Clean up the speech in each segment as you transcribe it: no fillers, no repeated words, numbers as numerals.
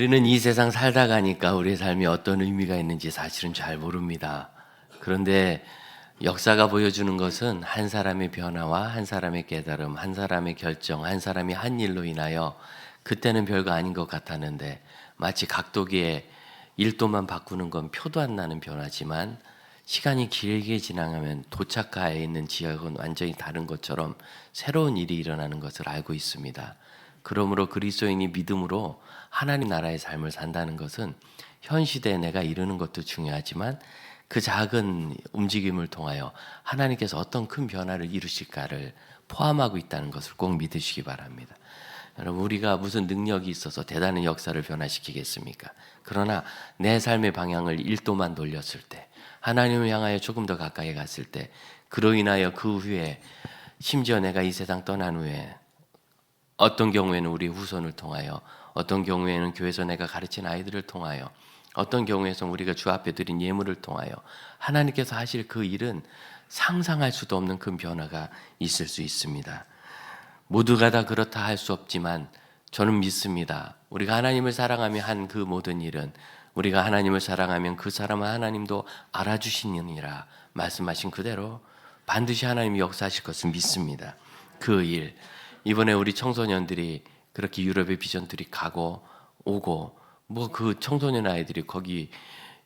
우리는 이 세상 살다 가니까 우리의 삶이 어떤 의미가 있는지 사실은 잘 모릅니다. 그런데 역사가 보여주는 것은 한 사람의 변화와 한 사람의 깨달음, 한 사람의 결정, 한 사람이 한 일로 인하여 그때는 별거 아닌 것 같았는데 마치 각도기에 1도만 바꾸는 건 표도 안 나는 변화지만 시간이 길게 지나가면 도착가에 있는 지역은 완전히 다른 것처럼 새로운 일이 일어나는 것을 알고 있습니다. 그러므로 그리스도인이 믿음으로 하나님 나라의 삶을 산다는 것은 현 시대에 내가 이루는 것도 중요하지만 그 작은 움직임을 통하여 하나님께서 어떤 큰 변화를 이루실까를 포함하고 있다는 것을 꼭 믿으시기 바랍니다. 여러분, 우리가 무슨 능력이 있어서 대단한 역사를 변화시키겠습니까? 그러나 내 삶의 방향을 1도만 돌렸을 때, 하나님을 향하여 조금 더 가까이 갔을 때, 그로 인하여 그 후에 심지어 내가 이 세상 떠난 후에 어떤 경우에는 우리 후손을 통하여, 어떤 경우에는 교회에서 내가 가르친 아이들을 통하여, 어떤 경우에서 우리가 주 앞에 드린 예물을 통하여 하나님께서 하실 그 일은 상상할 수도 없는 큰 변화가 있을 수 있습니다. 모두가 다 그렇다 할 수 없지만 저는 믿습니다. 우리가 하나님을 사랑하며 한 그 모든 일은 우리가 하나님을 사랑하면 그 사람은 하나님도 알아주시느니라 말씀하신 그대로 반드시 하나님이 역사하실 것을 믿습니다. 그 일, 이번에 우리 청소년들이 그렇게 유럽의 비전들이 가고 오고 뭐 그 청소년 아이들이 거기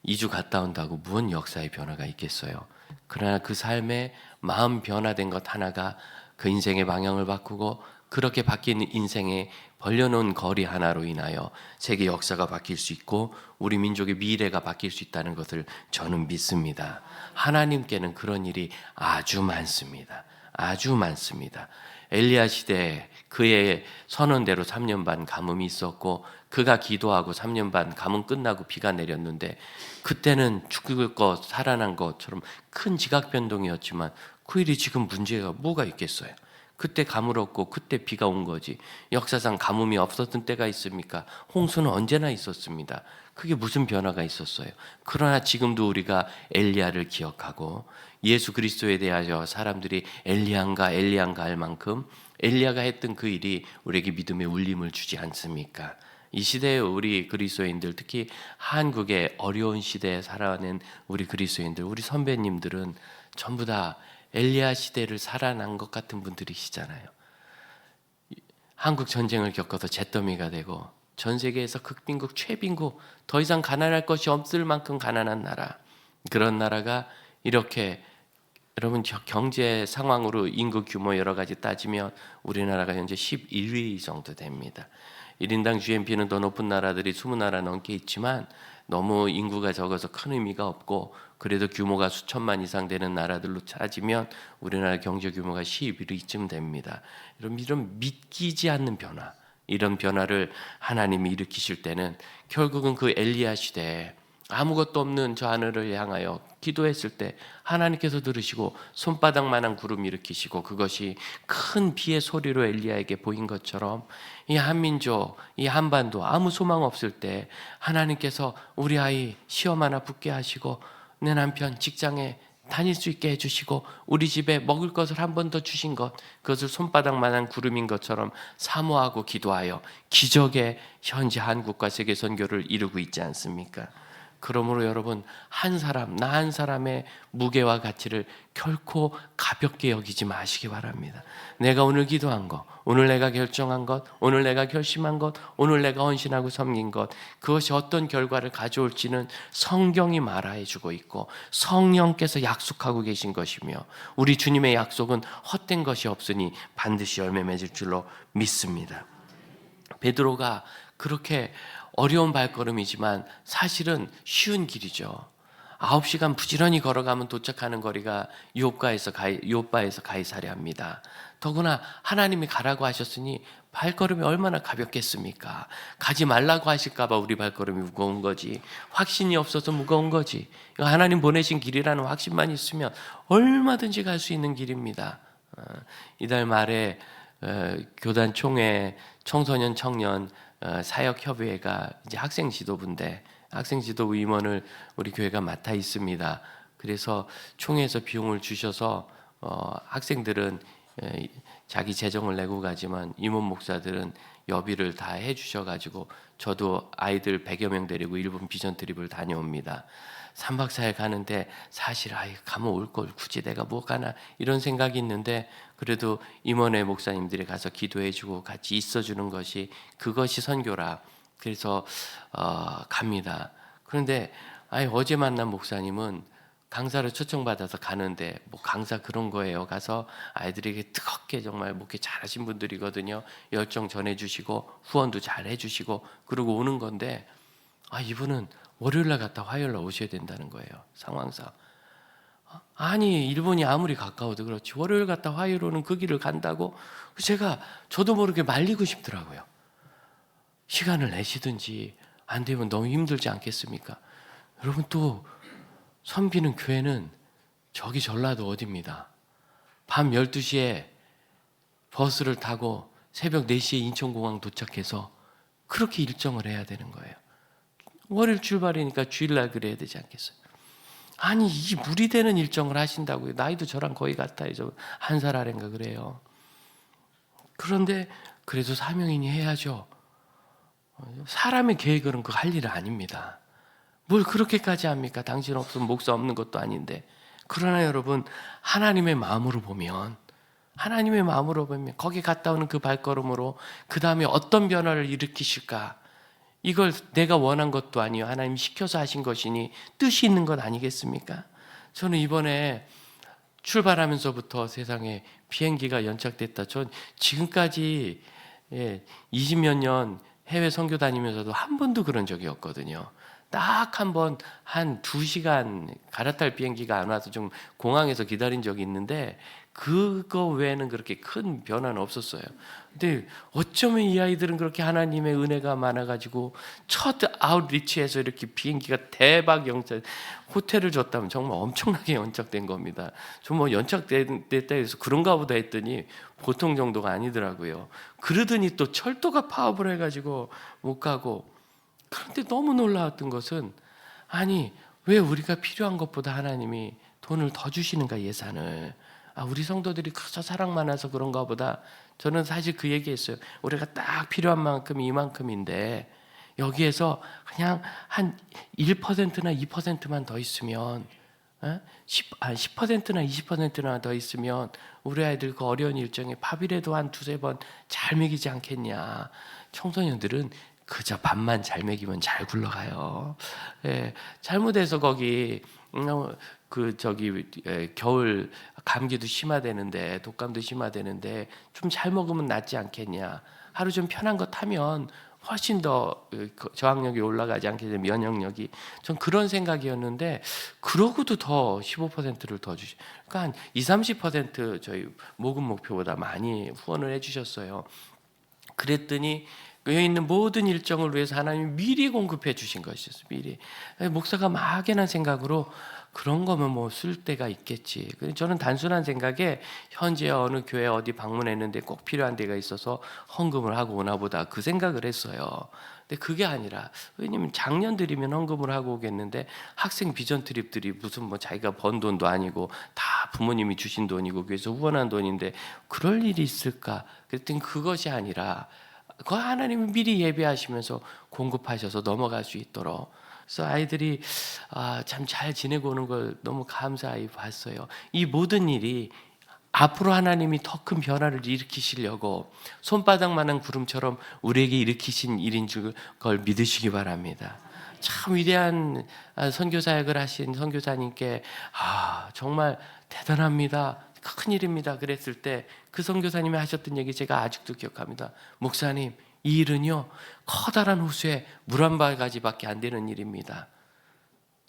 2주 갔다 온다고 무슨 역사의 변화가 있겠어요. 그러나 그 삶에 마음 변화된 것 하나가 그 인생의 방향을 바꾸고 그렇게 바뀐 인생에 벌려놓은 거리 하나로 인하여 세계 역사가 바뀔 수 있고 우리 민족의 미래가 바뀔 수 있다는 것을 저는 믿습니다. 하나님께는 그런 일이 아주 많습니다. 아주 많습니다. 엘리야 시대에 그의 선언대로 3년 반 가뭄이 있었고 그가 기도하고 3년 반 가뭄 끝나고 비가 내렸는데 그때는 죽을 것 살아난 것처럼 큰 지각 변동이었지만 그 일이 지금 문제가 뭐가 있겠어요? 그때 가물었고 그때 비가 온 거지. 역사상 가뭄이 없었던 때가 있습니까? 홍수는 언제나 있었습니다. 그게 무슨 변화가 있었어요? 그러나 지금도 우리가 엘리야를 기억하고 예수 그리스도에 대하여 사람들이 엘리야인가 할 만큼 엘리야가 했던 그 일이 우리에게 믿음의 울림을 주지 않습니까? 이 시대에 우리 그리스도인들, 특히 한국의 어려운 시대에 살아낸 우리 그리스도인들, 우리 선배님들은 전부 다 엘리야 시대를 살아난 것 같은 분들이시잖아요. 한국 전쟁을 겪어서 잿더미가 되고 전 세계에서 극빈국, 최빈국, 더 이상 가난할 것이 없을 만큼 가난한 나라, 그런 나라가 이렇게 여러분 경제 상황으로 인구 규모 여러 가지 따지면 우리나라가 현재 11위 정도 됩니다. 1인당 GNP는 더 높은 나라들이 20나라 넘게 있지만 너무 인구가 적어서 큰 의미가 없고 그래도 규모가 수천만 이상 되는 나라들로 따지면 우리나라 경제 규모가 11위쯤 됩니다. 이런 믿기지 않는 변화, 이런 변화를 하나님이 일으키실 때는 결국은 그 엘리야 시대에 아무것도 없는 저 하늘을 향하여 기도했을 때 하나님께서 들으시고 손바닥만한 구름 일으키시고 그것이 큰 비의 소리로 엘리야에게 보인 것처럼 이 한민족, 이 한반도 아무 소망 없을 때 하나님께서 우리 아이 시험 하나 붙게 하시고 내 남편 직장에 다닐 수 있게 해주시고 우리 집에 먹을 것을 한 번 더 주신 것, 그것을 손바닥만한 구름인 것처럼 사모하고 기도하여 기적의 현재 한국과 세계 선교를 이루고 있지 않습니까? 그러므로 여러분, 한 사람, 나 한 사람의 무게와 가치를 결코 가볍게 여기지 마시기 바랍니다. 내가 오늘 기도한 것, 오늘 내가 결정한 것, 오늘 내가 결심한 것, 오늘 내가 헌신하고 섬긴 것, 그것이 어떤 결과를 가져올지는 성경이 말해주고 있고 성령께서 약속하고 계신 것이며 우리 주님의 약속은 헛된 것이 없으니 반드시 열매 맺을 줄로 믿습니다. 베드로가 그렇게 어려운 발걸음이지만 사실은 쉬운 길이죠. 9시간 부지런히 걸어가면 도착하는 거리가 요바에서 가이사랴입니다. 더구나 하나님이 가라고 하셨으니 발걸음이 얼마나 가볍겠습니까? 가지 말라고 하실까 봐 우리 발걸음이 무거운 거지. 확신이 없어서 무거운 거지. 하나님 보내신 길이라는 확신만 있으면 얼마든지 갈 수 있는 길입니다. 이달 말에 교단 총회 청소년 청년 사역협의회가 이제 학생 지도부인데 학생 지도부 임원을 우리 교회가 맡아 있습니다. 그래서 총회에서 비용을 주셔서 학생들은 자기 재정을 내고 가지만 임원 목사들은 여비를 다 해주셔가지고 저도 아이들 100여 명 데리고 일본 비전 트립을 다녀옵니다. 3박 4일 가는데 사실 가면 올 걸 굳이 내가 뭐 가나 이런 생각이 있는데 그래도 임원회 목사님들이 가서 기도해주고 같이 있어주는 것이 그것이 선교라. 그래서 갑니다. 그런데 어제 만난 목사님은 강사로 초청받아서 가는데 뭐 강사 그런 거예요. 가서 아이들에게 뜨겁게 정말 목회 잘하신 분들이거든요. 열정 전해주시고 후원도 잘 해주시고 그러고 오는 건데 이분은 월요일날 갔다 화요일날 오셔야 된다는 거예요. 상황상. 아니 일본이 아무리 가까워도 그렇지 월요일 갔다 화요일 오는 그 길을 간다고 저도 모르게 말리고 싶더라고요. 시간을 내시든지 안 되면 너무 힘들지 않겠습니까? 여러분 또 섬기는 교회는 저기 전라도 어디입니다. 밤 12시에 버스를 타고 새벽 4시에 인천공항 도착해서 그렇게 일정을 해야 되는 거예요. 월요일 출발이니까 주일날 그래야 되지 않겠어요? 아니 이 무리 되는 일정을 하신다고요. 나이도 저랑 거의 같아요. 저 1살 아래인가 그래요. 그런데 그래도 사명인이 해야죠. 사람의 계획으로는 그거 할 일은 아닙니다. 뭘 그렇게까지 합니까? 당신 없으면 목사 없는 것도 아닌데. 그러나 여러분 하나님의 마음으로 보면 거기 갔다 오는 그 발걸음으로 그 다음에 어떤 변화를 일으키실까? 이걸 내가 원한 것도 아니요 하나님이 시켜서 하신 것이니 뜻이 있는 것 아니겠습니까? 저는 이번에 출발하면서부터 세상에 비행기가 연착됐다. 전 지금까지 20몇 년 해외 선교 다니면서도 한 번도 그런 적이 없거든요. 딱 한 번 한 2시간 갈아탈 비행기가 안 와서 좀 공항에서 기다린 적이 있는데 그거 외에는 그렇게 큰 변화는 없었어요. 근데 어쩌면 이 아이들은 그렇게 하나님의 은혜가 많아가지고 첫 아웃리치에서 이렇게 비행기가 대박 연착, 호텔을 줬다면 정말 엄청나게 연착된 겁니다. 좀 뭐 연착됐다 해서 그런가 보다 했더니 보통 정도가 아니더라고요. 그러더니 또 철도가 파업을 해가지고 못 가고. 그런데 너무 놀라웠던 것은 왜 우리가 필요한 것보다 하나님이 돈을 더 주시는가 예산을. 우리 성도들이 그저 사랑 많아서 그런가 보다. 저는 사실 그 얘기했어요. 우리가 딱 필요한 만큼이 이만큼인데 여기에서 그냥 한 1%나 2%만 더 있으면 10%나 20%나 더 있으면 우리 아이들 그 어려운 일정에 밥이라도 한 2-3번 잘 먹이지 않겠냐. 청소년들은 그저 밥만 잘 먹이면 잘 굴러가요. 잘못해서 거기 겨울 감기도 심하대는데 독감도 심하대는데 좀 잘 먹으면 낫지 않겠냐. 하루 좀 편한 거 타면 훨씬 더 저항력이 올라가지 않겠냐. 면역력이. 전 그런 생각이었는데 그러고도 더 15%를 더 주시. 그러니까 한 20-30% 저희 모금 목표보다 많이 후원을 해주셨어요. 그랬더니 여기 있는 모든 일정을 위해서 하나님이 미리 공급해 주신 것이었어요. 미리. 목사가 막연한 생각으로 그런 거면 뭐 쓸 데가 있겠지. 저는 단순한 생각에 현재 어느 교회 어디 방문했는데 꼭 필요한 데가 있어서 헌금을 하고 오나 보다 그 생각을 했어요. 근데 그게 아니라 왜냐면 작년들이면 헌금을 하고 오겠는데 학생 비전 트립들이 무슨 뭐 자기가 번 돈도 아니고 다 부모님이 주신 돈이고 그래서 후원한 돈인데 그럴 일이 있을까? 그랬더니 그것이 아니라 그 하나님이 미리 예배하시면서 공급하셔서 넘어갈 수 있도록. 그래서 아이들이 참 잘 지내고 오는 걸 너무 감사히 봤어요. 이 모든 일이 앞으로 하나님이 더 큰 변화를 일으키시려고 손바닥만한 구름처럼 우리에게 일으키신 일인 걸 믿으시기 바랍니다. 참 위대한 선교사역을 하신 선교사님께 정말 대단합니다. 큰 일입니다. 그랬을 때 그 선교사님이 하셨던 얘기 제가 아직도 기억합니다. 목사님, 이 일은요 커다란 호수에 물 한 바가지밖에 안 되는 일입니다.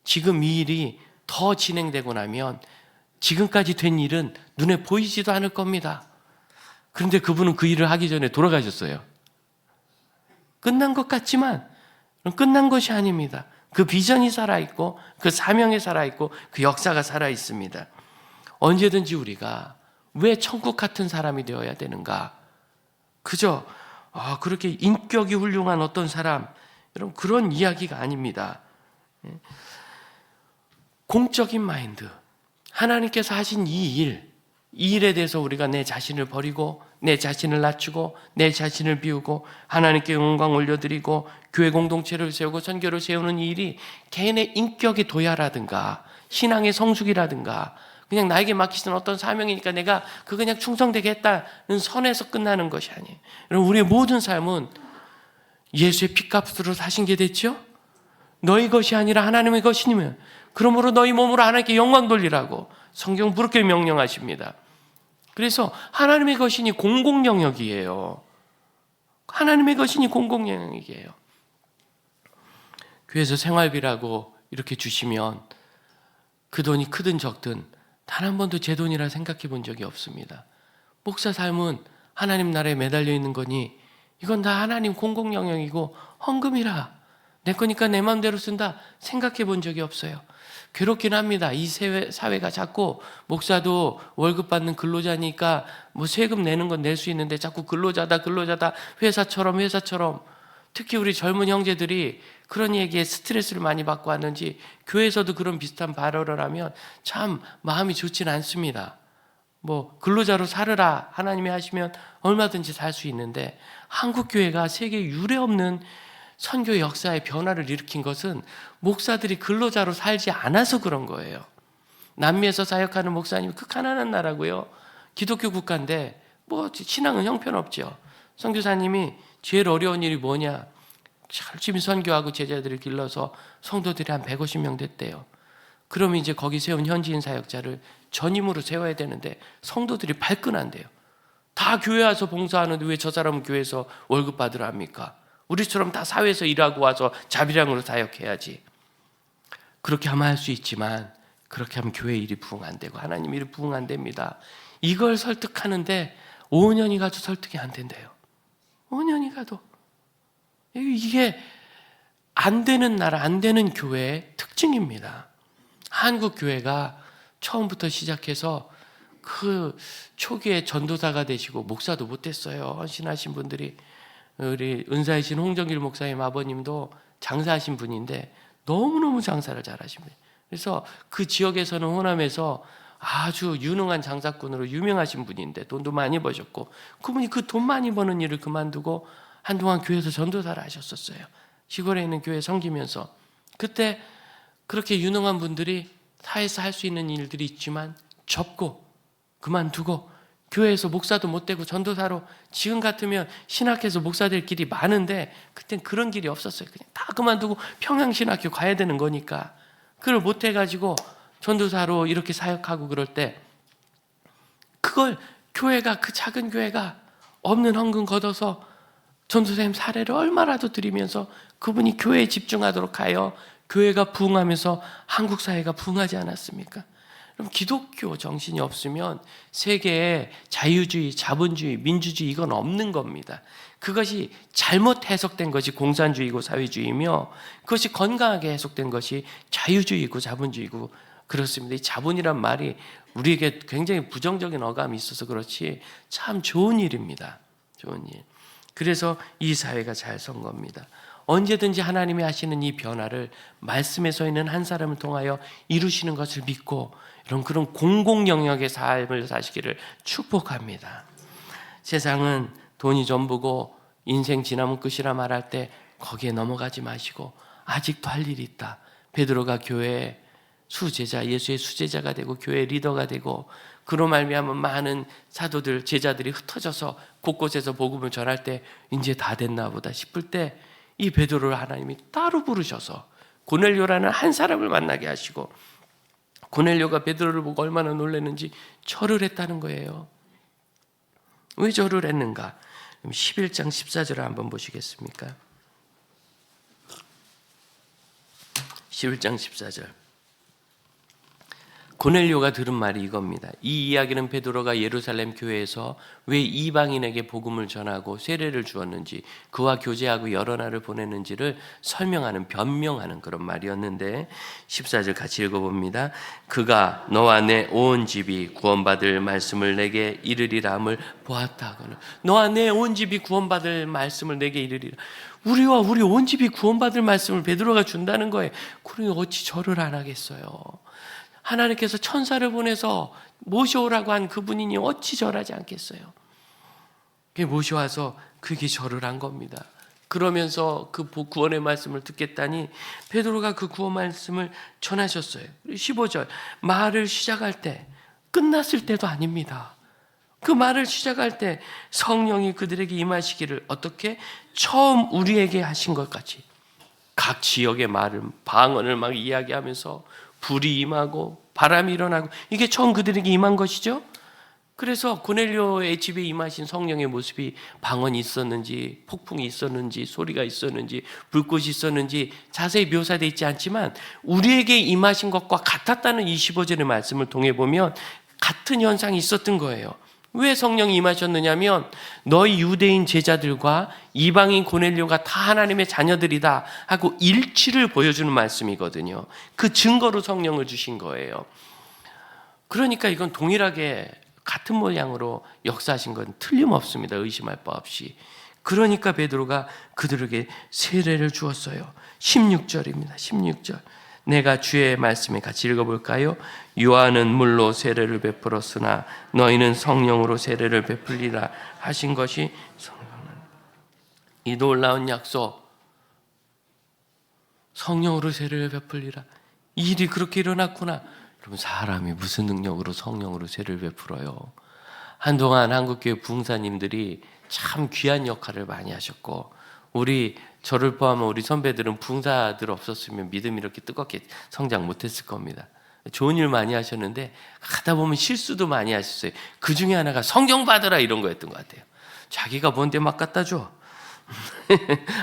지금 이 일이 더 진행되고 나면 지금까지 된 일은 눈에 보이지도 않을 겁니다. 그런데 그분은 그 일을 하기 전에 돌아가셨어요. 끝난 것 같지만 끝난 것이 아닙니다. 그 비전이 살아있고 그 사명이 살아있고 그 역사가 살아있습니다. 언제든지 우리가 왜 천국 같은 사람이 되어야 되는가? 그저 그렇게 인격이 훌륭한 어떤 사람, 여러분 그런 이야기가 아닙니다. 공적인 마인드, 하나님께서 하신 이 일에 대해서 우리가 내 자신을 버리고 내 자신을 낮추고 내 자신을 비우고 하나님께 영광 올려드리고 교회 공동체를 세우고 선교를 세우는 이 일이 개인의 인격의 도야라든가 신앙의 성숙이라든가 그냥 나에게 맡기신 어떤 사명이니까 내가 그냥 충성되겠다는 선에서 끝나는 것이 아니에요. 여러분, 우리의 모든 삶은 예수의 피값으로 사신 게 됐죠? 너희 것이 아니라 하나님의 것이니면 그러므로 너희 몸으로 하나님께 영광 돌리라고 성경 부르게 명령하십니다. 그래서 하나님의 것이니 공공 영역이에요. 하나님의 것이니 공공 영역이에요. 교회에서 생활비라고 이렇게 주시면 그 돈이 크든 적든 단 한 번도 제 돈이라 생각해 본 적이 없습니다. 목사 삶은 하나님 나라에 매달려 있는 거니 이건 다 하나님 공공 영역이고 헌금이라 내 거니까 내 마음대로 쓴다 생각해 본 적이 없어요. 괴롭긴 합니다. 이 사회가 자꾸 목사도 월급 받는 근로자니까 뭐 세금 내는 건 낼 수 있는데 자꾸 근로자다 회사처럼 특히 우리 젊은 형제들이 그런 얘기에 스트레스를 많이 받고 왔는지 교회에서도 그런 비슷한 발언을 하면 참 마음이 좋지는 않습니다. 뭐 근로자로 살으라 하나님이 하시면 얼마든지 살 수 있는데 한국 교회가 세계 유례 없는 선교 역사의 변화를 일으킨 것은 목사들이 근로자로 살지 않아서 그런 거예요. 남미에서 사역하는 목사님이 그 가난한 나라고요. 기독교 국가인데 뭐 신앙은 형편없죠. 선교사님이 제일 어려운 일이 뭐냐? 열심히 선교하고 제자들을 길러서 성도들이 한 150명 됐대요. 그러면 이제 거기 세운 현지인 사역자를 전임으로 세워야 되는데 성도들이 발끈한대요. 다 교회 와서 봉사하는데 왜 저 사람은 교회에서 월급 받으라 합니까? 우리처럼 다 사회에서 일하고 와서 자비량으로 사역해야지. 그렇게 하면 할 수 있지만 그렇게 하면 교회 일이 부응 안 되고 하나님 일이 부응 안 됩니다. 이걸 설득하는데 5년이 가도 설득이 안 된대요. 5년이 가도. 이게 안 되는 나라, 안 되는 교회의 특징입니다. 한국 교회가 처음부터 시작해서 그 초기에 전도사가 되시고 목사도 못했어요. 헌신하신 분들이 우리 은사이신 홍정길 목사님 아버님도 장사하신 분인데 너무너무 장사를 잘하신 분이에요. 그래서 그 지역에서는 호남에서 아주 유능한 장사꾼으로 유명하신 분인데 돈도 많이 버셨고 그분이 그 돈 많이 버는 일을 그만두고 한동안 교회에서 전도사를 하셨었어요. 시골에 있는 교회 섬기면서 그때 그렇게 유능한 분들이 사회에서 할 수 있는 일들이 있지만 접고 그만두고 교회에서 목사도 못 되고 전도사로 지금 같으면 신학해서 목사들끼리 많은데 그땐 그런 길이 없었어요. 그냥 다 그만두고 평양신학교 가야 되는 거니까 그걸 못 해가지고 전도사로 이렇게 사역하고 그럴 때 그걸 교회가 그 작은 교회가 없는 헌금 걷어서 전도사님 사례를 얼마라도 드리면서 그분이 교회에 집중하도록 하여 교회가 부흥하면서 한국 사회가 부흥하지 않았습니까? 그럼 기독교 정신이 없으면 세계에 자유주의, 자본주의, 민주주의 이건 없는 겁니다. 그것이 잘못 해석된 것이 공산주의고 사회주의며 그것이 건강하게 해석된 것이 자유주의고 자본주의고 그렇습니다. 이 자본이란 말이 우리에게 굉장히 부정적인 어감이 있어서 그렇지 참 좋은 일입니다. 좋은 일. 그래서 이 사회가 잘 선 겁니다. 언제든지 하나님이 하시는 이 변화를 말씀에 서 있는 한 사람을 통하여 이루시는 것을 믿고 그런 공공 영역의 삶을 사시기를 축복합니다. 세상은 돈이 전부고 인생 지나면 끝이라 말할 때 거기에 넘어가지 마시고 아직도 할 일이 있다. 베드로가 교회의 수제자, 예수의 수제자가 되고 교회 리더가 되고 그로 말미암아 많은 사도들, 제자들이 흩어져서 곳곳에서 복음을 전할 때 이제 다 됐나 보다 싶을 때 이 베드로를 하나님이 따로 부르셔서 고넬료라는 한 사람을 만나게 하시고 고넬료가 베드로를 보고 얼마나 놀랐는지 절을 했다는 거예요. 왜 절을 했는가? 11장 14절을 한번 보시겠습니까? 11장 14절. 고넬료가 들은 말이 이겁니다. 이 이야기는 베드로가 예루살렘 교회에서 왜 이방인에게 복음을 전하고 세례를 주었는지 그와 교제하고 여러 날을 보냈는지를 설명하는 변명하는 그런 말이었는데 14절 같이 읽어봅니다. 그가 너와 내 온 집이 구원받을 말씀을 내게 이르리라 함을 보았다. 너와 내 온 집이 구원받을 말씀을 내게 이르리라. 우리와 우리 온 집이 구원받을 말씀을 베드로가 준다는 거예요. 그러니 어찌 절을 안 하겠어요. 하나님께서 천사를 보내서 모셔오라고 한 그분이니 어찌 절하지 않겠어요. 모셔와서 그에게 절을 한 겁니다. 그러면서 그 구원의 말씀을 듣겠다니 베드로가 그 구원 말씀을 전하셨어요. 15절, 말을 시작할 때, 끝났을 때도 아닙니다. 그 말을 시작할 때 성령이 그들에게 임하시기를 어떻게 처음 우리에게 하신 것 같이 각 지역의 말을, 방언을 막 이야기하면서 불이 임하고 바람이 일어나고, 이게 처음 그들에게 임한 것이죠. 그래서 고넬료의 집에 임하신 성령의 모습이 방언이 있었는지, 폭풍이 있었는지, 소리가 있었는지, 불꽃이 있었는지 자세히 묘사되어 있지 않지만 우리에게 임하신 것과 같았다는 25절의 말씀을 통해 보면 같은 현상이 있었던 거예요. 왜 성령이 임하셨느냐면 너희 유대인 제자들과 이방인 고넬료가 다 하나님의 자녀들이다 하고 일치를 보여주는 말씀이거든요. 그 증거로 성령을 주신 거예요. 그러니까 이건 동일하게 같은 모양으로 역사하신 건 틀림없습니다. 의심할 바 없이. 그러니까 베드로가 그들에게 세례를 주었어요. 16절입니다. 16절. 내가 주의 말씀에 같이 읽어볼까요? 요한은 물로 세례를 베풀었으나 너희는 성령으로 세례를 베풀리라 하신 것이 이 놀라운 약속, 성령으로 세례를 베풀리라. 이 일이 그렇게 일어났구나. 여러분, 사람이 무슨 능력으로 성령으로 세례를 베풀어요? 한동안 한국교회 부흥사님들이 참 귀한 역할을 많이 하셨고, 저를 포함한 우리 선배들은 부흥사들 없었으면 믿음이 이렇게 뜨겁게 성장 못했을 겁니다. 좋은 일 많이 하셨는데 가다 보면 실수도 많이 하셨어요. 그 중에 하나가 성령 받으라 이런 거였던 것 같아요. 자기가 뭔데 막 갖다 줘?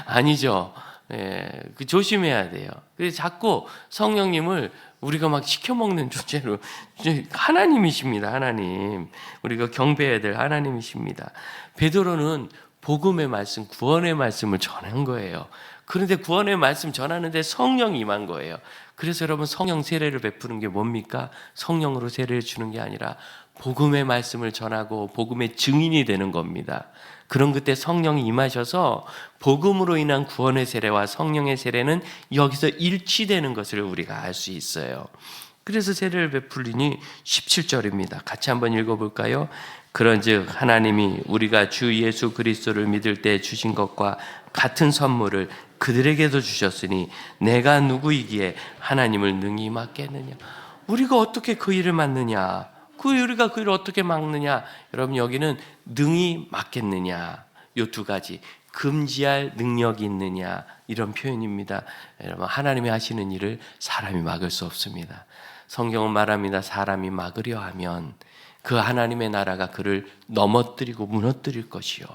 아니죠. 조심해야 돼요. 그래서 자꾸 성령님을 우리가 막 시켜먹는 존재로, 하나님이십니다. 하나님, 우리가 경배해야 될 하나님이십니다. 베드로는 복음의 말씀, 구원의 말씀을 전한 거예요. 그런데 구원의 말씀 전하는데 성령이 임한 거예요. 그래서 여러분, 성령 세례를 베푸는 게 뭡니까? 성령으로 세례를 주는 게 아니라 복음의 말씀을 전하고 복음의 증인이 되는 겁니다. 그런 그때 성령이 임하셔서 복음으로 인한 구원의 세례와 성령의 세례는 여기서 일치되는 것을 우리가 알 수 있어요. 그래서 세례를 베풀리니 17절입니다. 같이 한번 읽어볼까요? 그런즉 하나님이 우리가 주 예수 그리스도를 믿을 때 주신 것과 같은 선물을 그들에게도 주셨으니 내가 누구이기에 하나님을 능히 막겠느냐. 우리가 어떻게 그 일을 막느냐, 우리가 그 일을 어떻게 막느냐. 여러분, 여기는 능히 막겠느냐, 이 두 가지, 금지할 능력이 있느냐, 이런 표현입니다. 여러분, 하나님이 하시는 일을 사람이 막을 수 없습니다. 성경은 말합니다. 사람이 막으려 하면 그 하나님의 나라가 그를 넘어뜨리고 무너뜨릴 것이요.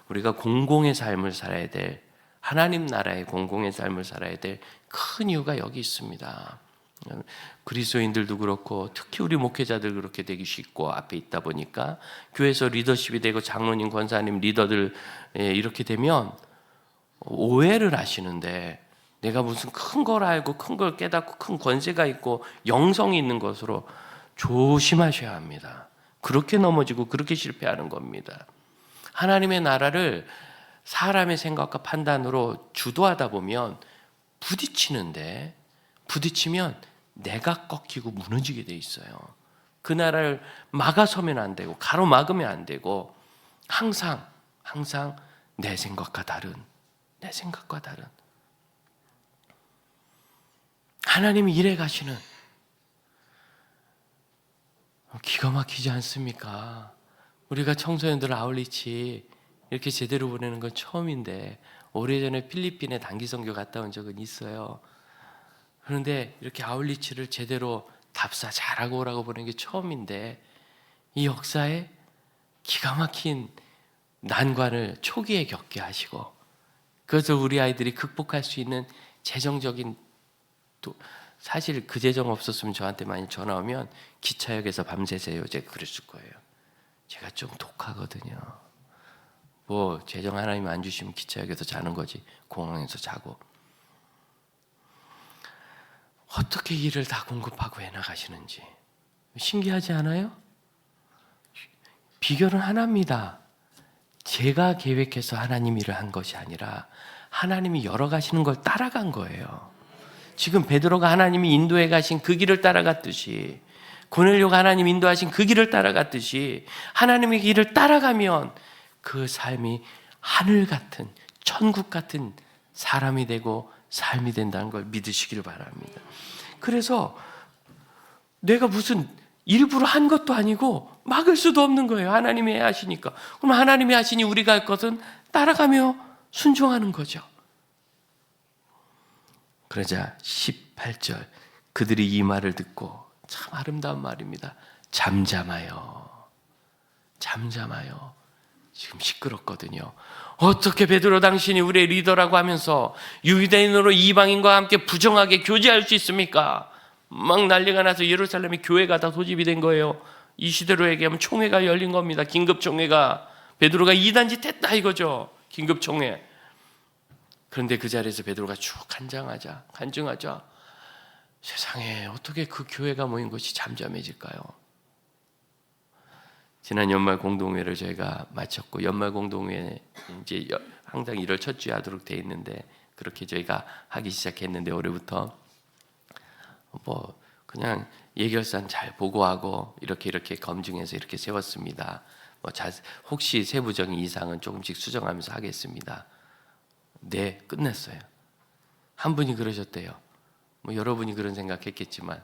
우리가 공공의 삶을 살아야 될, 하나님 나라의 공공의 삶을 살아야 될 큰 이유가 여기 있습니다. 그리스도인들도 그렇고 특히 우리 목회자들 그렇게 되기 쉽고 앞에 있다 보니까 교회에서 리더십이 되고 장로님, 권사님, 리더들 이렇게 되면 오해를 하시는데, 내가 무슨 큰 걸 알고 큰 걸 깨닫고 큰 권세가 있고 영성이 있는 것으로 조심하셔야 합니다. 그렇게 넘어지고 그렇게 실패하는 겁니다. 하나님의 나라를 사람의 생각과 판단으로 주도하다 보면 부딪히면 내가 꺾이고 무너지게 돼 있어요. 그 나라를 막아서면 안 되고 가로막으면 안 되고 항상 내 생각과 다른 하나님이 일해 가시는, 기가 막히지 않습니까? 우리가 청소년들 아울리치 이렇게 제대로 보내는 건 처음인데, 오래전에 필리핀에 단기 선교 갔다 온 적은 있어요. 그런데 이렇게 아울리치를 제대로 답사 잘하고 오라고 보내는 게 처음인데, 이 역사에 기가 막힌 난관을 초기에 겪게 하시고, 그것을 우리 아이들이 극복할 수 있는 재정적인, 또 사실 그 재정 없었으면 저한테 많이 전화 오면 기차역에서 밤새세요, 제가 그랬을 거예요. 제가 좀 독하거든요. 뭐 재정 하나님 안 주시면 기차역에서 자는 거지, 공항에서 자고. 어떻게 일을 다 공급하고 해나가시는지 신기하지 않아요? 비결은 하나입니다. 제가 계획해서 하나님 일을 한 것이 아니라 하나님이 열어가시는 걸 따라간 거예요. 지금 베드로가 하나님이 인도해 가신 그 길을 따라갔듯이, 고넬료가 하나님 인도하신 그 길을 따라갔듯이, 하나님의 길을 따라가면 그 삶이 하늘 같은, 천국 같은 사람이 되고 삶이 된다는 걸 믿으시기를 바랍니다. 그래서 내가 무슨 일부러 한 것도 아니고 막을 수도 없는 거예요. 하나님이 하시니까. 그럼 하나님이 하시니 우리가 할 것은 따라가며 순종하는 거죠. 그러자 18절, 그들이 이 말을 듣고, 참 아름다운 말입니다. 잠잠하여. 잠잠하여. 지금 시끄럽거든요. 어떻게 베드로 당신이 우리의 리더라고 하면서 유대인으로 이방인과 함께 부정하게 교제할 수 있습니까? 막 난리가 나서 예루살렘에 교회가 다 소집이 된 거예요. 이 시대로 얘기하면 총회가 열린 겁니다. 긴급 총회가. 베드로가 이단짓 했다 이거죠. 긴급 총회. 그런데 그 자리에서 베드로가 쭉 간증하자 세상에 어떻게 그 교회가 모인 것이 잠잠해질까요? 지난 연말 공동회를 저희가 마쳤고, 연말 공동회 이제 항상 1월 첫 주에 하도록 돼 있는데, 그렇게 저희가 하기 시작했는데, 올해부터 뭐 그냥 예결산 잘 보고하고 이렇게 검증해서 이렇게 세웠습니다. 뭐 혹시 세부적인 이상은 조금씩 수정하면서 하겠습니다. 네, 끝냈어요. 한 분이 그러셨대요. 뭐 여러분이 그런 생각했겠지만,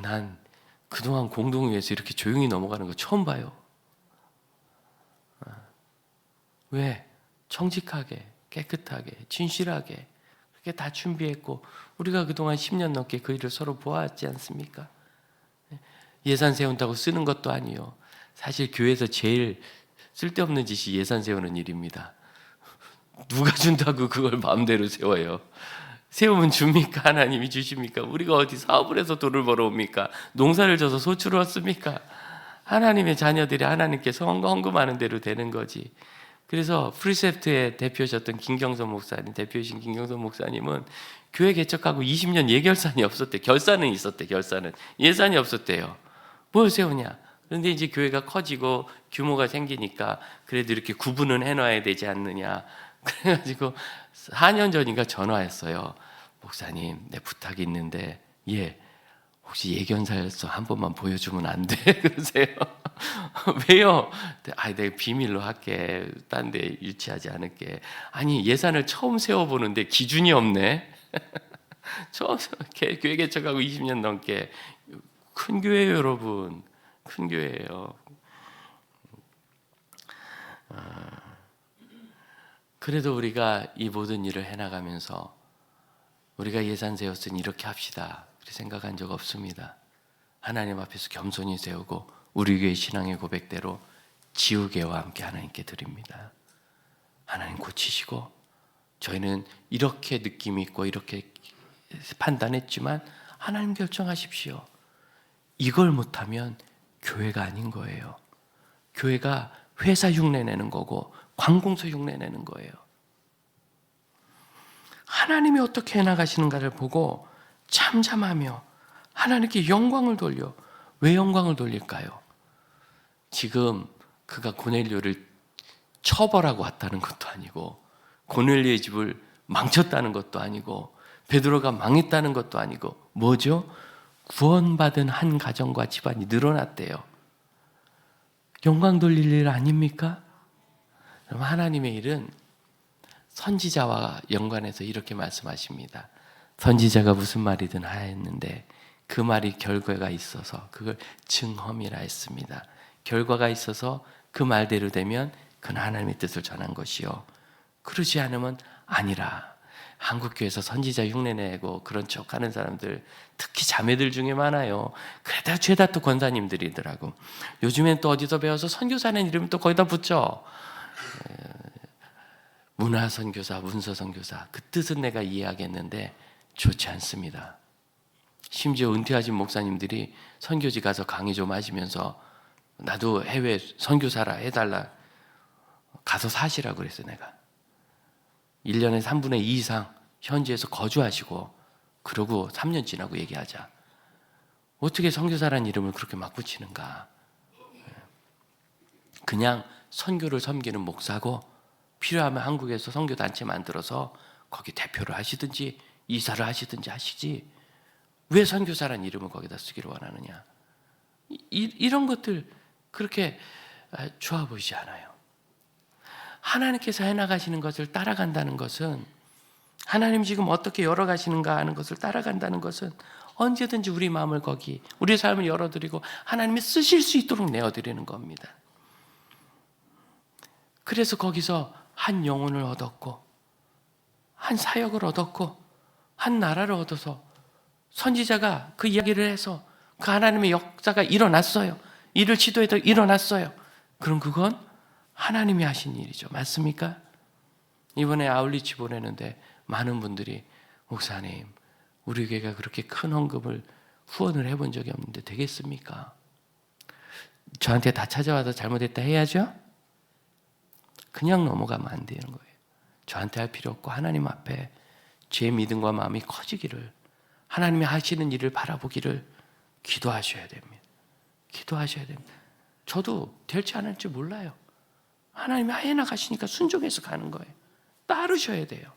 난 그동안 공동회에서 이렇게 조용히 넘어가는 거 처음 봐요. 왜? 정직하게, 깨끗하게, 진실하게 그렇게 다 준비했고, 우리가 그동안 10년 넘게 그 일을 서로 보았지 않습니까? 예산 세운다고 쓰는 것도 아니요. 사실 교회에서 제일 쓸데없는 짓이 예산 세우는 일입니다. 누가 준다고 그걸 마음대로 세워요? 세우면 줍니까? 하나님이 주십니까? 우리가 어디 사업을 해서 돈을 벌어옵니까? 농사를 져서 소출을 얻습니까? 하나님의 자녀들이 하나님께서 헌금하는 대로 되는 거지. 그래서 프리셉트의 대표셨던 김경선 목사님, 대표이신 김경선 목사님은 교회 개척하고 20년 예결산이 없었대. 결산은 있었대. 결산은 예산이 없었대요. 뭘 세우냐? 그런데 이제 교회가 커지고 규모가 생기니까 그래도 이렇게 구분은 해놔야 되지 않느냐. 그래가지고 4년 전인가 전화했어요. 목사님, 내 부탁이 있는데, 혹시 예견사에서 한 번만 보여주면 안 돼? 그러세요. 왜요? 내가 비밀로 할게. 딴 데 유치하지 않을게. 아니, 예산을 처음 세워보는데 기준이 없네. 처음 교회 개척하고 20년 넘게. 큰 교회예요, 여러분. 큰 교회예요. 그래도 우리가 이 모든 일을 해나가면서 우리가 예산 세웠으니 이렇게 합시다, 그렇게 생각한 적 없습니다. 하나님 앞에서 겸손히 세우고 우리 교회 신앙의 고백대로 지우개와 함께 하나님께 드립니다. 하나님 고치시고, 저희는 이렇게 느낌이 있고 이렇게 판단했지만 하나님 결정하십시오. 이걸 못하면 교회가 아닌 거예요. 교회가 회사 흉내내는 거고 관공서 흉내내는 거예요. 하나님이 어떻게 해나가시는가를 보고 잠잠하며 하나님께 영광을 돌려. 왜 영광을 돌릴까요? 지금 그가 고넬료를 처벌하고 왔다는 것도 아니고, 고넬료의 집을 망쳤다는 것도 아니고, 베드로가 망했다는 것도 아니고, 뭐죠? 구원받은 한 가정과 집안이 늘어났대요. 영광 돌릴 일 아닙니까? 그럼 하나님의 일은 선지자와 연관해서 이렇게 말씀하십니다. 선지자가 무슨 말이든 하였는데 그 말이 결과가 있어서 그걸 증험이라 했습니다. 결과가 있어서 그 말대로 되면 그는 하나님의 뜻을 전한 것이요, 그러지 않으면 아니라. 한국교회에서 선지자 흉내내고 그런 척하는 사람들, 특히 자매들 중에 많아요. 그래다 죄다 또 권사님들이더라고. 요즘엔 또 어디서 배워서 선교사는 이름을 또 거기다 붙여. 문화선교사, 문서선교사, 그 뜻은 내가 이해하겠는데 좋지 않습니다. 심지어 은퇴하신 목사님들이 선교지 가서 강의 좀 하시면서 나도 해외 선교사라 해달라, 가서 사시라고 그랬어요. 내가 1년에 3분의 2 이상 현지에서 거주하시고, 그러고 3년 지나고 얘기하자. 어떻게 선교사라는 이름을 그렇게 막 붙이는가. 그냥 선교를 섬기는 목사고, 필요하면 한국에서 선교단체 만들어서 거기 대표를 하시든지 이사를 하시든지 하시지, 왜 선교사라는 이름을 거기다 쓰기를 원하느냐. 이런 것들 그렇게 좋아 보이지 않아요. 하나님께서 해나가시는 것을 따라간다는 것은, 하나님 지금 어떻게 열어가시는가 하는 것을 따라간다는 것은 언제든지 우리 마음을 거기, 우리의 삶을 열어드리고 하나님이 쓰실 수 있도록 내어드리는 겁니다. 그래서 거기서 한 영혼을 얻었고, 한 사역을 얻었고, 한 나라를 얻어서 선지자가 그 이야기를 해서 그 하나님의 역사가 일어났어요. 이를 지도해도 일어났어요. 그럼 그건 하나님이 하신 일이죠. 맞습니까? 이번에 아울리치 보내는데 많은 분들이, 목사님, 우리 교회가 그렇게 큰 헌금을 후원을 해본 적이 없는데 되겠습니까? 저한테 다 찾아와서 잘못했다 해야죠? 그냥 넘어가면 안 되는 거예요. 저한테 할 필요 없고 하나님 앞에 제 믿음과 마음이 커지기를, 하나님이 하시는 일을 바라보기를 기도하셔야 됩니다. 기도하셔야 됩니다. 저도 될지 안 할지 몰라요. 하나님이 해나가시니까 순종해서 가는 거예요. 따르셔야 돼요.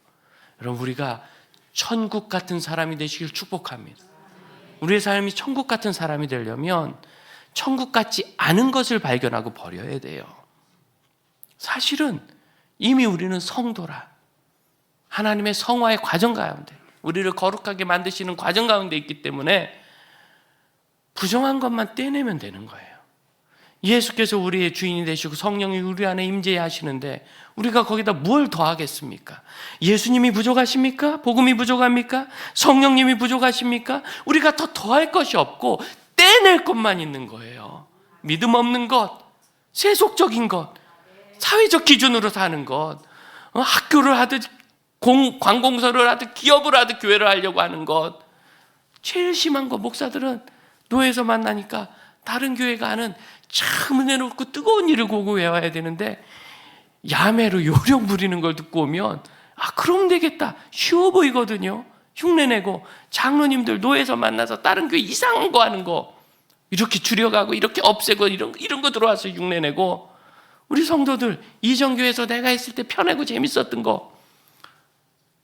여러분, 우리가 천국 같은 사람이 되시길 축복합니다. 우리의 삶이 천국 같은 사람이 되려면 천국 같지 않은 것을 발견하고 버려야 돼요. 사실은 이미 우리는 성도라. 하나님의 성화의 과정 가운데, 우리를 거룩하게 만드시는 과정 가운데 있기 때문에 부정한 것만 떼내면 되는 거예요. 예수께서 우리의 주인이 되시고 성령이 우리 안에 임재하시는데 우리가 거기다 뭘 더하겠습니까? 예수님이 부족하십니까? 복음이 부족합니까? 성령님이 부족하십니까? 우리가 더 더할 것이 없고 떼낼 것만 있는 거예요. 믿음 없는 것, 세속적인 것, 사회적 기준으로 사는 것, 학교를 하듯 관공서를 하듯 기업을 하듯 교회를 하려고 하는 것. 제일 심한 거, 목사들은 노예에서 만나니까 다른 교회가 하는 참 은혜롭고 뜨거운 일을 보고 외워야 되는데 야매로 요령 부리는 걸 듣고 오면 그럼 되겠다, 쉬워 보이거든요. 흉내내고, 장로님들 노예에서 만나서 다른 교회 이상한 거 하는 거 이렇게 줄여가고 이렇게 없애고 이런 거 들어와서 흉내내고, 우리 성도들 이전교회에서 내가 했을 때 편하고 재밌었던 거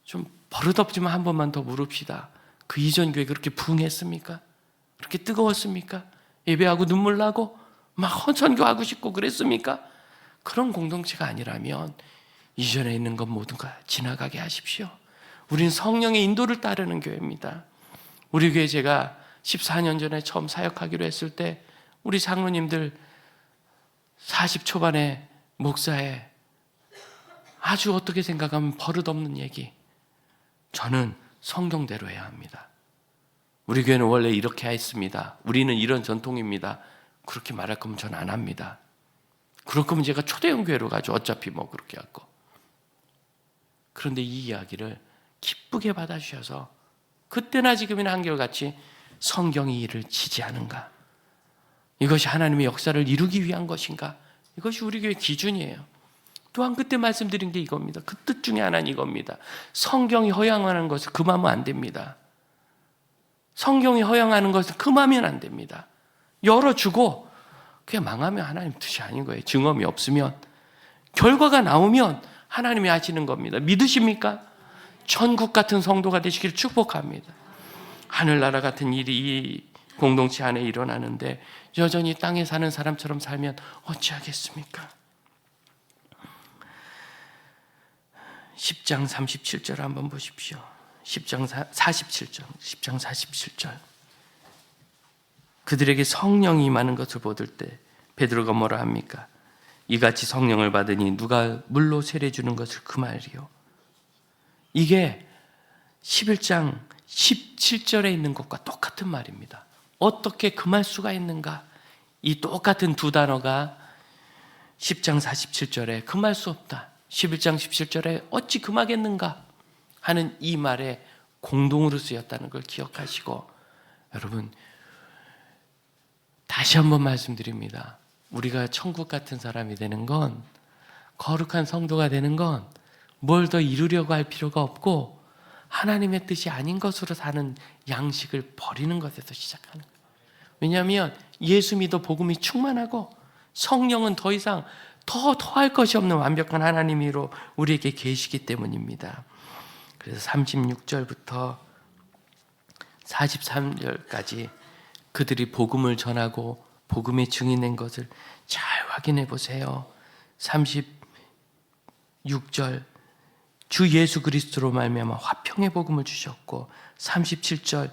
좀 버릇없지만 한 번만 더 물읍시다. 그 이전 교회 그렇게 부흥했습니까? 그렇게 뜨거웠습니까? 예배하고 눈물 나고 막 헌선교하고 싶고 그랬습니까? 그런 공동체가 아니라면 이전에 있는 것 모두가 지나가게 하십시오. 우린 성령의 인도를 따르는 교회입니다. 우리 교회 제가 14년 전에 처음 사역하기로 했을 때 우리 장로님들 40 초반에 목사에 아주 어떻게 생각하면 버릇없는 얘기, 저는 성경대로 해야 합니다. 우리 교회는 원래 이렇게 했습니다. 우리는 이런 전통입니다. 그렇게 말할 거면 전 안 합니다. 그럴 거면 제가 초대형 교회로 가죠. 어차피 뭐 그렇게 할 거. 그런데 이 이야기를 기쁘게 받아주셔서 그때나 지금이나 한결같이 성경이 이를 지지하는가? 이것이 하나님의 역사를 이루기 위한 것인가? 이것이 우리 교회의 기준이에요. 또한 그때 말씀드린 게 이겁니다. 그 뜻 중에 하나는 이겁니다. 성경이 허용하는 것을 금하면 안 됩니다. 성경이 허용하는 것을 금하면 안 됩니다. 열어주고 그게 망하면 하나님 뜻이 아닌 거예요. 증언이 없으면, 결과가 나오면 하나님이 하시는 겁니다. 믿으십니까? 천국 같은 성도가 되시길 축복합니다. 하늘나라 같은 일이 이 공동체 안에 일어나는데 여전히 땅에 사는 사람처럼 살면 어찌하겠습니까? 10장 37절 한번 보십시오. 10장 47절, 10장 47절. 그들에게 성령이 임하는 것을 보들 때 베드로가 뭐라 합니까? 이같이 성령을 받으니 누가 물로 세례 주는 것을 금하리요. 이게 11장 17절에 있는 것과 똑같은 말입니다. 어떻게 금할 수가 있는가? 이 똑같은 두 단어가 10장 47절에 금할 수 없다, 11장 17절에 어찌 금하겠는가 하는 이 말에 공동으로 쓰였다는 걸 기억하시고, 여러분 다시 한번 말씀드립니다. 우리가 천국 같은 사람이 되는 건, 거룩한 성도가 되는 건 뭘 더 이루려고 할 필요가 없고 하나님의 뜻이 아닌 것으로 사는 양식을 버리는 것에서 시작하는 거예요. 왜냐하면 예수 믿어 복음이 충만하고 성령은 더 이상 더할 것이 없는 완벽한 하나님으로 우리에게 계시기 때문입니다. 그래서 36절부터 43절까지 그들이 복음을 전하고 복음의 증인된 것을 잘 확인해 보세요. 36절 주 예수 그리스도로 말미암아 화평의 복음을 주셨고, 37절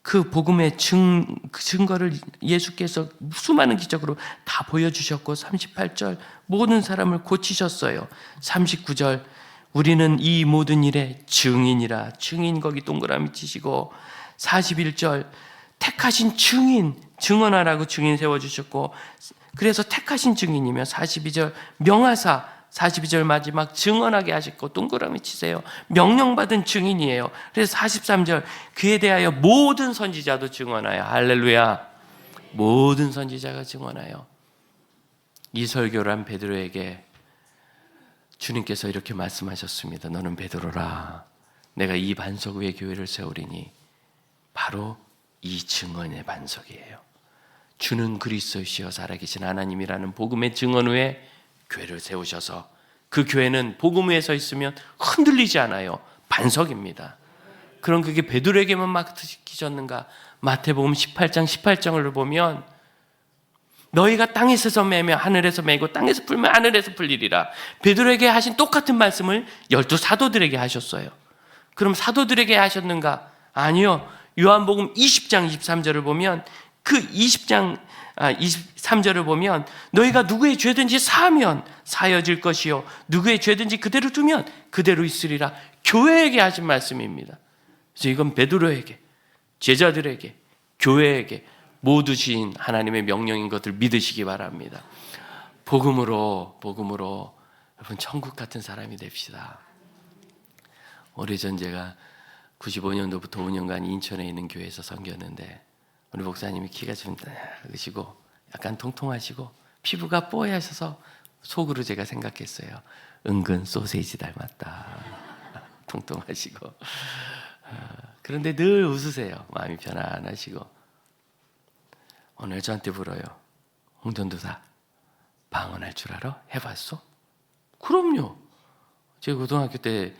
그 복음의 증거를 예수께서 수많은 기적으로 다 보여주셨고, 38절 모든 사람을 고치셨어요. 39절 우리는 이 모든 일의 증인이라, 증인 거기 동그라미 치시고, 41절 택하신 증인, 증언하라고 증인 세워주셨고, 그래서 택하신 증인이며, 42절 명하사, 42절 마지막 증언하게 하셨고, 동그라미 치세요. 명령받은 증인이에요. 그래서 43절 그에 대하여 모든 선지자도 증언하여, 할렐루야, 모든 선지자가 증언하여. 이 설교를 한 베드로에게 주님께서 이렇게 말씀하셨습니다. 너는 베드로라, 내가 이 반석 위에 교회를 세우리니 바로 이 증언의 반석이에요. 주는 그리스도시여 살아계신 하나님이라는 복음의 증언 위에 교회를 세우셔서, 그 교회는 복음 위에 서 있으면 흔들리지 않아요. 반석입니다. 그럼 그게 베드로에게만 맡기셨는가? 마태복음 18장 18절을 보면 너희가 땅에서 매며 하늘에서 매고 땅에서 풀면 하늘에서 풀리리라. 베드로에게 하신 똑같은 말씀을 12 사도들에게 하셨어요. 그럼 사도들에게 하셨는가? 아니요. 요한복음 20장 23절을 보면, 그 23절을 보면 너희가 누구의 죄든지 사하면 사여질 것이요 누구의 죄든지 그대로 두면 그대로 있으리라. 교회에게 하신 말씀입니다. 그래서 이건 베드로에게, 제자들에게, 교회에게 모두 주신 하나님의 명령인 것을 믿으시기 바랍니다. 복음으로 여러분 천국 같은 사람이 됩시다. 오래전 제가 95년도부터 5년간 인천에 있는 교회에서 섬겼는데, 우리 목사님이 키가 좀 크시고 약간 통통하시고 피부가 뽀얗셔서 속으로 제가 생각했어요. 은근 소세지 닮았다. 통통하시고. 그런데 늘 웃으세요. 마음이 편안하시고. 오늘 저한테 물어요. 홍전도사 방언할 줄 알아? 해봤어? 그럼요. 제가 고등학교 때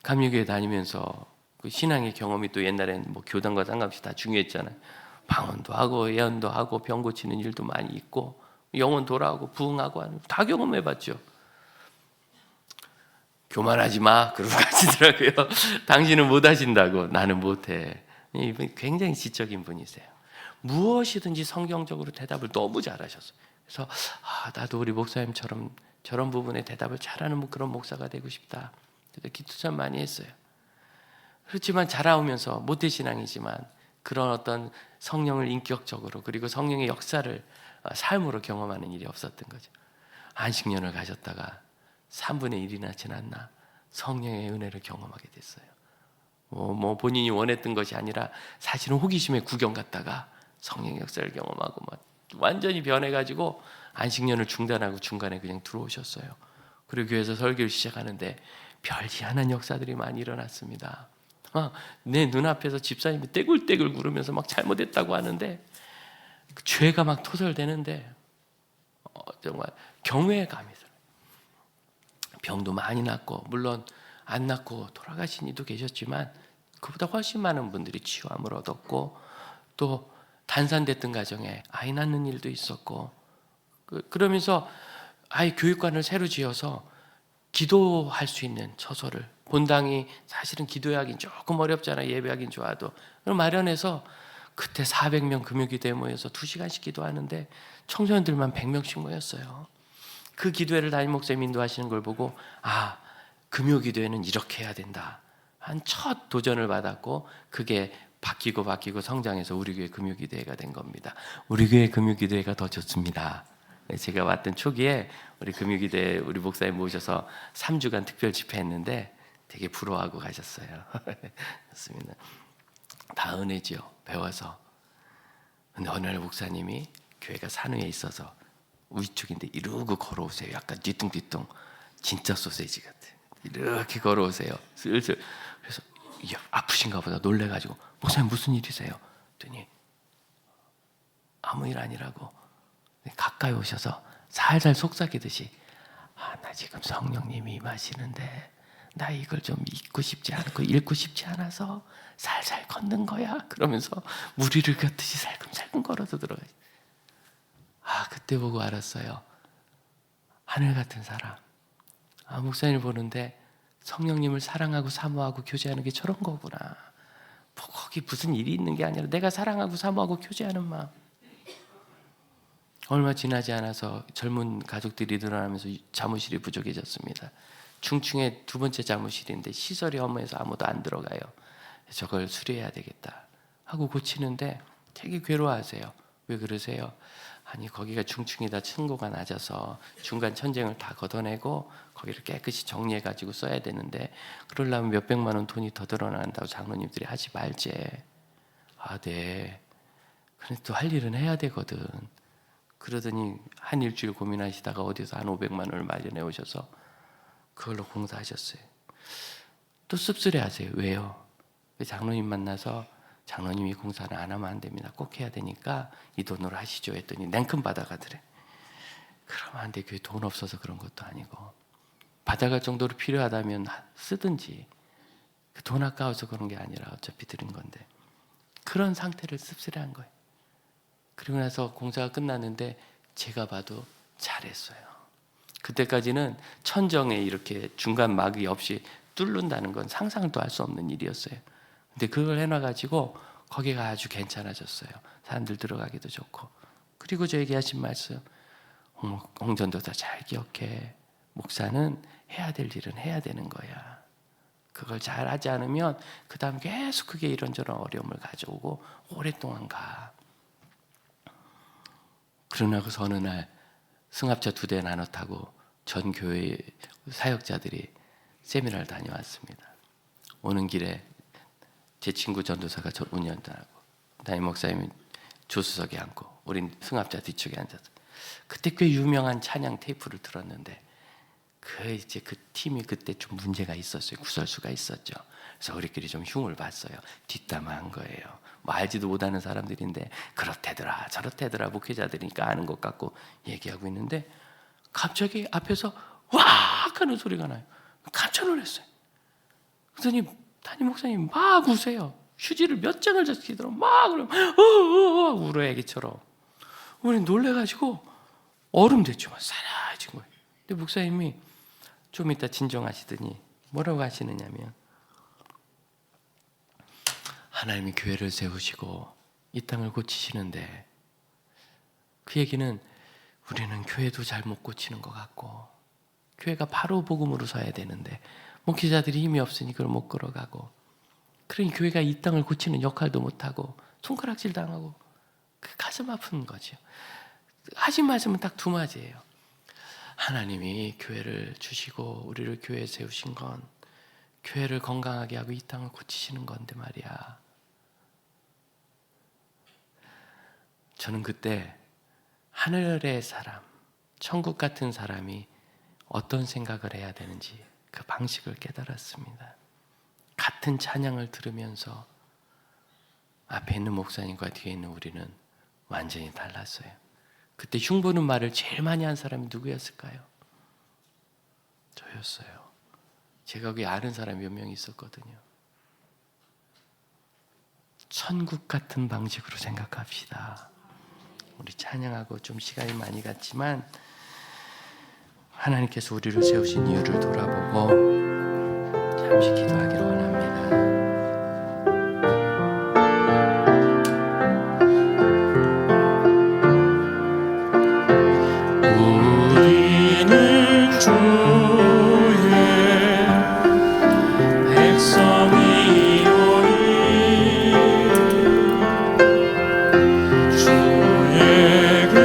감리교회 다니면서 그 신앙의 경험이 또 옛날엔 뭐 교단과 상관없이 다 중요했잖아요. 방언도 하고 예언도 하고 병 고치는 일도 많이 있고 영혼 돌아오고 부흥하고 하는 다 경험해봤죠. 교만하지 마 그러고 가시더라고요. 당신은 못하신다고. 나는 못해. 이분 굉장히 지적인 분이세요. 무엇이든지 성경적으로 대답을 너무 잘하셨어요. 그래서 나도 우리 목사님처럼 저런 부분에 대답을 잘하는 그런 목사가 되고 싶다. 그래서 기도 참 많이 했어요. 그렇지만 자라오면서 모태신앙이지만 그런 어떤 성령을 인격적으로, 그리고 성령의 역사를 삶으로 경험하는 일이 없었던 거죠. 안식년을 가셨다가 3분의 1이나 지났나 성령의 은혜를 경험하게 됐어요. 뭐 본인이 원했던 것이 아니라 사실은 호기심에 구경 갔다가 성령의 역사를 경험하고 막 완전히 변해가지고 안식년을 중단하고 중간에 그냥 들어오셨어요. 그리고 교회에서 설교를 시작하는데 별 희한한 역사들이 많이 일어났습니다. 내 눈앞에서 집사님이 떼굴떼굴 구르면서 막 잘못했다고 하는데 그 죄가 막 토설되는데 정말 경외의 감이 들어요. 병도 많이 났고, 물론 안 낫고 돌아가신 이도 계셨지만 그보다 훨씬 많은 분들이 치유함을 얻었고, 또 단산됐던 가정에 아이 낳는 일도 있었고, 그러면서 아이 교육관을 새로 지어서 기도할 수 있는 처소를, 본당이 사실은 기도하긴 조금 어렵잖아요. 예배하긴 좋아도. 그걸 마련해서 그때 400명 금요기도에 모여서 2시간씩 기도하는데 청소년들만 100명씩 모였어요. 그 기도회를 담임 목사님 인도하시는 걸 보고 금요기도회는 이렇게 해야 된다 한 첫 도전을 받았고, 그게 바뀌고 성장해서 우리 교회 금요기도회가 된 겁니다. 우리 교회 금요기도회가 더 좋습니다. 제가 왔던 초기에 우리 금요기도회 우리 목사님 모셔서 3주간 특별 집회했는데 되게 부러워하고 가셨어요. 그렇습니다. 다 은혜죠. 배워서. 근데 어느 날 목사님이 교회가 산 위에 있어서 위쪽인데 이러고 걸어오세요. 약간 뒤뚱뒤뚱. 진짜 소세지 같아. 이렇게 걸어오세요. 슬슬. 그래서 이게 아프신가 보다 놀래가지고 목사님 무슨 일이세요? 그랬더니 아무 일 아니라고. 가까이 오셔서 살살 속삭이듯이 나 지금 성령님이 임하시는데 나 이걸 좀 잊고 싶지 않고 읽고 싶지 않아서 살살 걷는 거야. 그러면서 무리를 걷듯이 살금살금 걸어서 들어가요. 그때 보고 알았어요. 하늘 같은 사람, 목사님을 보는데 성령님을 사랑하고 사모하고 교제하는 게 저런 거구나. 뭐 거기 무슨 일이 있는 게 아니라 내가 사랑하고 사모하고 교제하는 마음. 얼마 지나지 않아서 젊은 가족들이 늘어나면서 사무실이 부족해졌습니다. 중층에 두 번째 사무실인데 시설이 허무해서 아무도 안 들어가요. 저걸 수리해야 되겠다 하고 고치는데 되게 괴로워하세요. 왜 그러세요? 아니 거기가 중층이다 층고가 낮아서 중간 천정을 다 걷어내고 거기를 깨끗이 정리해가지고 써야 되는데 그러려면 몇백만 원 돈이 더 들어난다고 장로님들이 하지 말제. 아 네. 근데 또 할 일은 해야 되거든. 그러더니 한 일주일 고민하시다가 어디서 한 500만 원을 마련해 오셔서 그걸로 공사하셨어요. 또 씁쓸해하세요. 왜요? 장로님 만나서 장로님이 공사를 안 하면 안 됩니다. 꼭 해야 되니까 이 돈으로 하시죠 했더니 냉큼 받아가더래. 그러면 안 돼. 교회 돈 없어서 그런 것도 아니고 받아갈 정도로 필요하다면 쓰든지 돈 아까워서 그런 게 아니라 어차피 드린 건데 그런 상태를 씁쓸해한 거예요. 그리고 나서 공사가 끝났는데 제가 봐도 잘했어요. 그때까지는 천정에 이렇게 중간 막이 없이 뚫는다는 건 상상도 할 수 없는 일이었어요. 근데 그걸 해놔가지고 거기가 아주 괜찮아졌어요. 사람들 들어가기도 좋고. 그리고 저에게 하신 말씀, 홍전도사 잘 기억해. 목사는 해야 될 일은 해야 되는 거야. 그걸 잘 하지 않으면 그 다음 계속 그게 이런저런 어려움을 가져오고 오랫동안 가. 그러나서 어느 날 승합차 2대 나눠 타고 전 교회 사역자들이 세미나를 다녀왔습니다. 오는 길에 제 친구 전도사가 저 운전하고 담임 목사님이 조수석에 앉고 우린 승합차 뒤쪽에 앉아서 그때 꽤 유명한 찬양 테이프를 들었는데 그 팀이 그때 좀 문제가 있었어요. 구설수가 있었죠. 그래서 우리끼리 좀 흉을 봤어요. 뒷담화한 거예요. 뭐 알지도 못하는 사람들인데 그렇대더라 저렇대더라 목회자들이니까 아는 것 같고 얘기하고 있는데 갑자기 앞에서 왁 하는 소리가 나요. 깜짝 놀랐어요. 그러더니 담임 목사님 막 우세요. 휴지를 몇 장을 젖히더라고 막 울어 애기처럼. 우리는 놀래가지고 얼음 대추만 사라진 거예요. 근데 목사님이 좀 이따 진정하시더니 뭐라고 하시느냐면 하나님이 교회를 세우시고 이 땅을 고치시는데 그 얘기는 우리는 교회도 잘 못 고치는 것 같고 교회가 바로 복음으로 서야 되는데 목회자들이 힘이 없으니 그걸 못 걸어가고 그러니 교회가 이 땅을 고치는 역할도 못하고 손가락질 당하고 그 가슴 아픈 거죠. 하신 말씀은 딱 2마디예요. 하나님이 교회를 주시고 우리를 교회에 세우신 건 교회를 건강하게 하고 이 땅을 고치시는 건데 말이야. 저는 그때 하늘의 사람, 천국 같은 사람이 어떤 생각을 해야 되는지 그 방식을 깨달았습니다. 같은 찬양을 들으면서 앞에 있는 목사님과 뒤에 있는 우리는 완전히 달랐어요. 그때 흉보는 말을 제일 많이 한 사람이 누구였을까요? 저였어요. 제가 거기 아는 사람이 몇 명 있었거든요. 천국 같은 방식으로 생각합시다. 우리 찬양하고 좀 시간이 많이 갔지만 하나님께서 우리를 세우신 이유를 돌아보고 잠시 기도하기를 원합니다. 우리는 주의 백성이오니 주의 그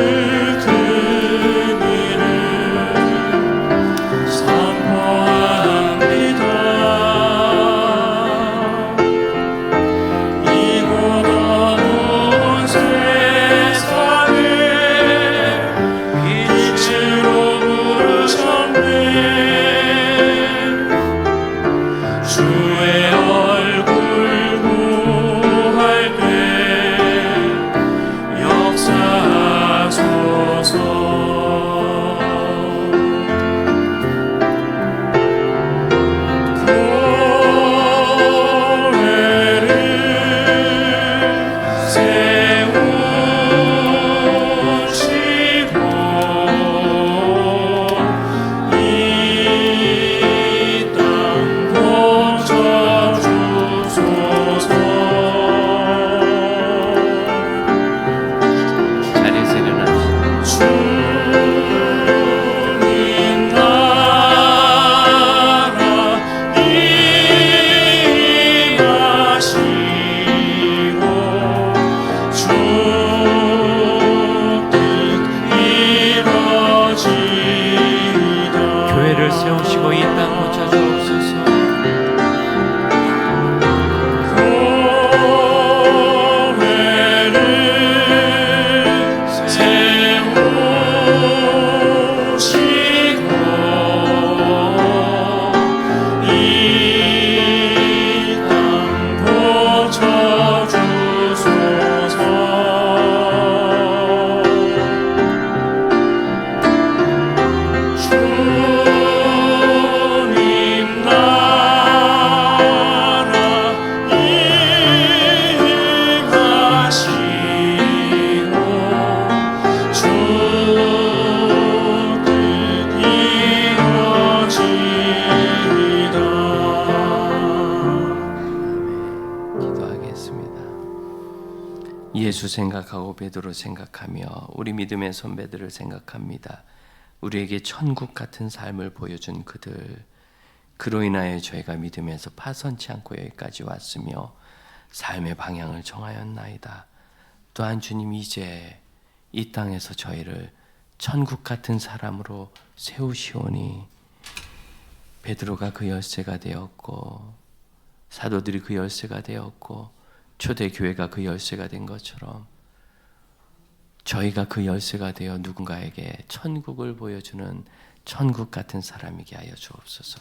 긍휼을 선포합니다. 예수 생각하고 베드로 생각하며 우리 믿음의 선배들을 생각합니다. 우리에게 천국 같은 삶을 보여준 그들, 그로 인하여 저희가 믿음에서 파선치 않고 여기까지 왔으며 삶의 방향을 정하였나이다. 또한 주님, 이제 이 땅에서 저희를 천국 같은 사람으로 세우시오니 베드로가 그 열쇠가 되었고 사도들이 그 열쇠가 되었고 초대교회가 그 열쇠가 된 것처럼 저희가 그 열쇠가 되어 누군가에게 천국을 보여주는 천국 같은 사람이게 하여 주옵소서.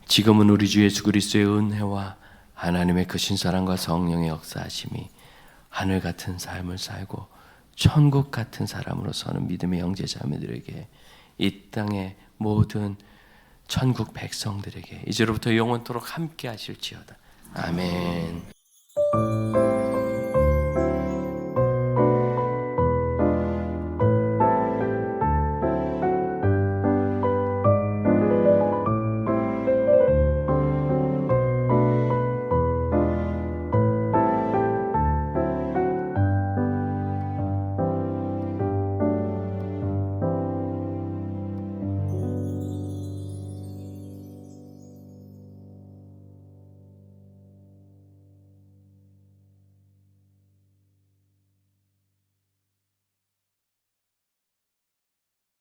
지금은 우리 주 예수 그리스도의 은혜와 하나님의 크신 사랑과 성령의 역사하심이 하늘 같은 삶을 살고 천국 같은 사람으로 서는 믿음의 형제자매들에게, 이 땅의 모든 천국 백성들에게 이제로부터 영원토록 함께 하실지어다. 아멘.